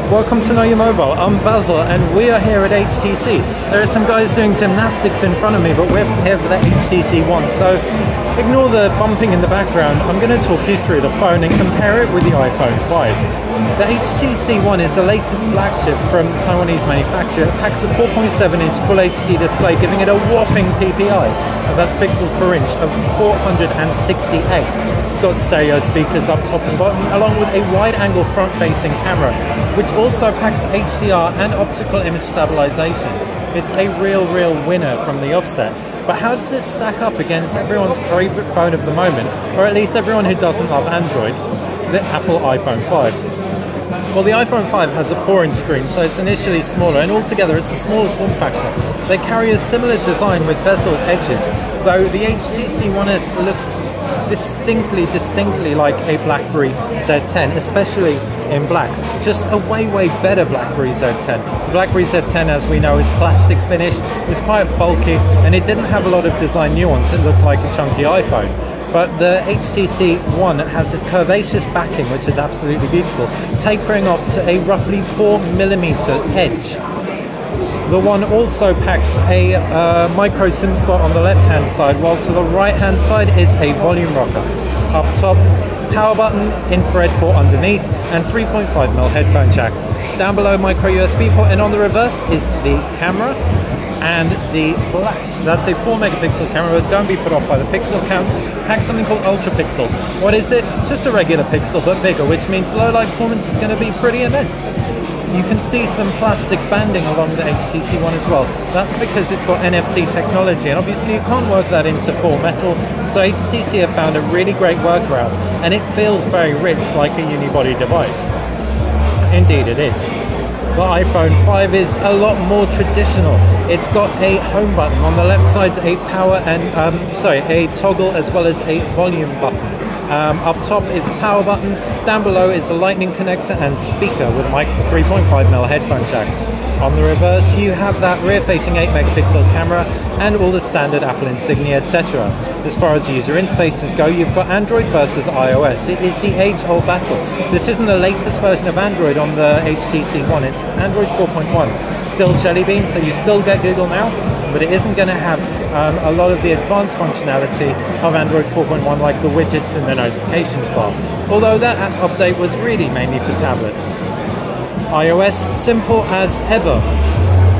Welcome to Know Your Mobile. I'm Basil and we are here at HTC. There are some guys doing gymnastics in front of me, but we're here for the HTC One, so ignore the bumping in the background. I'm going to talk you through the phone and compare it with the iPhone 5. The HTC One is the latest flagship from the Taiwanese manufacturer. It packs a 4.7-inch Full HD display, giving it a whopping PPI, that's pixels per inch, of 468. It's got stereo speakers up top and bottom, along with a wide-angle front-facing camera, which also packs HDR and optical image stabilization. It's a real winner from the offset. But how does it stack up against everyone's favorite phone of the moment, or at least everyone who doesn't love Android, the Apple iPhone 5? Well, the iPhone 5 has a 4-inch screen, so it's initially smaller, and altogether it's a smaller form factor. They carry a similar design with bezeled edges, though the HTC One S looks distinctly like a BlackBerry Z10, especially in black. Just a way better BlackBerry Z10. The BlackBerry Z10, as we know, is plastic finished, it was quite bulky, and it didn't have a lot of design nuance. It looked like a chunky iPhone. But the HTC One has this curvaceous backing, which is absolutely beautiful, tapering off to a roughly 4mm edge. The One also packs a micro SIM slot on the left-hand side, while to the right-hand side is a volume rocker. Up top, power button, infrared port underneath, and 3.5mm headphone jack. Down below, micro USB port, and on the reverse is the camera and the flash. That's a 4-megapixel camera, but don't be put off by the pixel count. Packs something called ultra pixels. What is it? Just a regular pixel, but bigger, which means low light performance is going to be pretty immense. You can see some plastic banding along the HTC One as well. That's because it's got NFC technology, and obviously you can't work that into full metal, so HTC have found a really great workaround, and it feels very rich, like a unibody device. Indeed it is. The iPhone 5 is a lot more traditional. It's got a home button. On the left side's a power and a toggle as well as a volume button. Up top is a power button. Down below is a lightning connector and speaker with a 3.5mm headphone jack. On the reverse, you have that rear-facing 8-megapixel camera and all the standard Apple insignia, etc. As far as user interfaces go, you've got Android versus iOS. It is the age-old battle. This isn't the latest version of Android on the HTC One. It's Android 4.1. Still Jelly Bean, so you still get Google Now, but it isn't going to have a lot of the advanced functionality of Android 4.1, like the widgets in the notifications bar. Although that update was really mainly for tablets. iOS, simple as ever.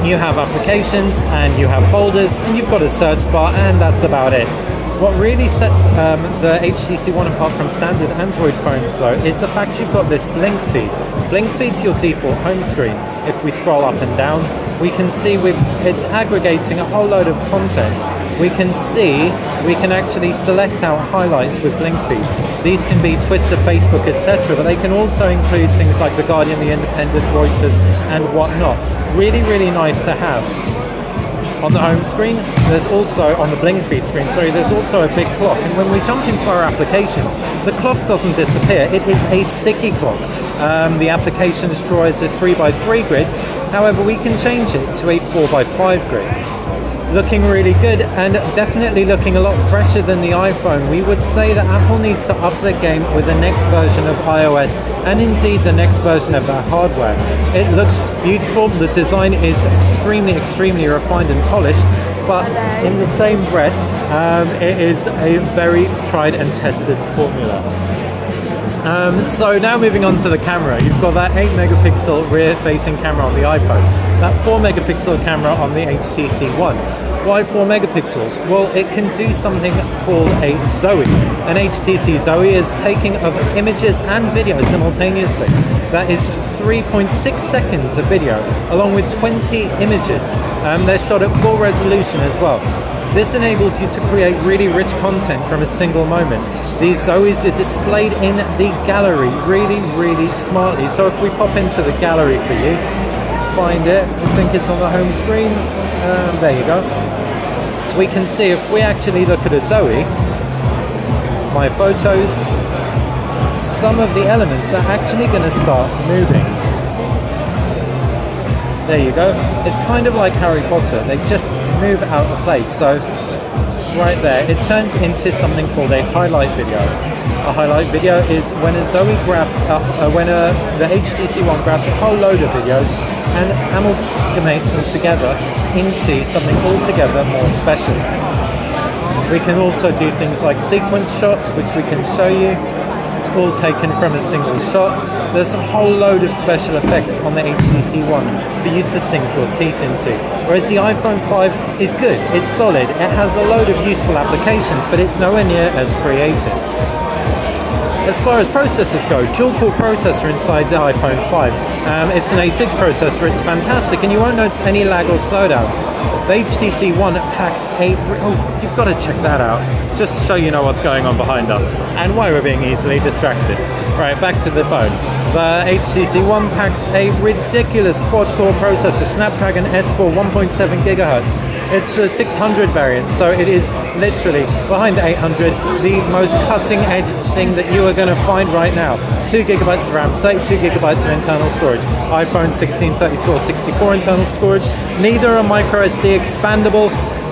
You have applications and you have folders and you've got a search bar, and that's about it. What really sets the HTC One apart from standard Android phones, though, is the fact you've got this blink feed. Blink feed's your default home screen. If we scroll up and down, we can see it's aggregating a whole load of content. We can actually select out highlights with blink feed. These can be Twitter, Facebook, etc., but they can also include things like The Guardian, The Independent, Reuters, and whatnot. Really nice to have. On the home screen, there's also, on the blink feed screen, there's also a big clock. And when we jump into our applications, the clock doesn't disappear. It is a sticky clock. The applications draw as a 3x3 grid. However, we can change it to a 4x5 grid. Looking really good, and definitely looking a lot fresher than the iPhone. We would say that Apple needs to up their game with the next version of iOS, and indeed the next version of their hardware. It looks beautiful, the design is extremely refined and polished, but in the same breath, it is a very tried and tested formula. So now moving on to the camera, you've got that 8-megapixel rear-facing camera on the iPhone, that 4-megapixel camera on the HTC One. Why 4 megapixels? Well, it can do something called a Zoe. An HTC Zoe is taking of images and video simultaneously. That is 3.6 seconds of video, along with 20 images. They're shot at full resolution as well. This enables you to create really rich content from a single moment. These Zoes are displayed in the gallery really smartly. So if we pop into the gallery for you, find it, I think it's on the home screen, there you go. We can see if we actually look at a Zoe, my photos, some of the elements are actually going to start moving. There you go. It's kind of like Harry Potter, they just move out of place. So right there, it turns into something called a highlight video. a highlight video is when Zoe grabs up, the HTC One grabs a whole load of videos and amalgamates them together into something altogether more special. We can also do things like sequence shots, which we can show you. It's all taken from a single shot. There's a whole load of special effects on the HTC One for you to sink your teeth into. Whereas the iPhone 5 is good, it's solid, it has a load of useful applications, but it's nowhere near as creative. As far as processors go, dual-core processor inside the iPhone 5. It's an A6 processor, it's fantastic, and you won't notice any lag or slowdown. The HTC One packs you've got to check that out, just so you know what's going on behind us, and why we're being easily distracted. Right, back to the phone. The HTC One packs a ridiculous quad-core processor, Snapdragon S4 1.7 GHz. It's a 600 variant, so it is literally, behind the 800, the most cutting-edge thing that you are going to find right now. 2 gigabytes of RAM, 32 gigabytes of internal storage. iPhone 16, 32 or 64 internal storage. Neither are microSD expandable.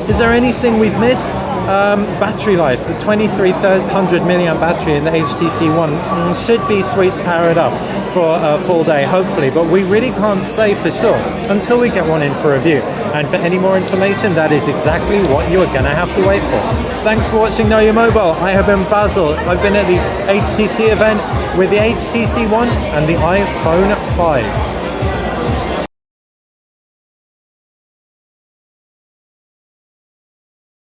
Is there anything we've missed? Battery life, the 2300 milliamp battery in the HTC One should be sweet to power it up for a full day, hopefully, but we really can't say for sure until we get one in for review. And for any more information, that is exactly what you are going to have to wait for. Thanks for watching Know Your Mobile. I have been Basil. I've been at the HTC event with the HTC One and the iPhone 5.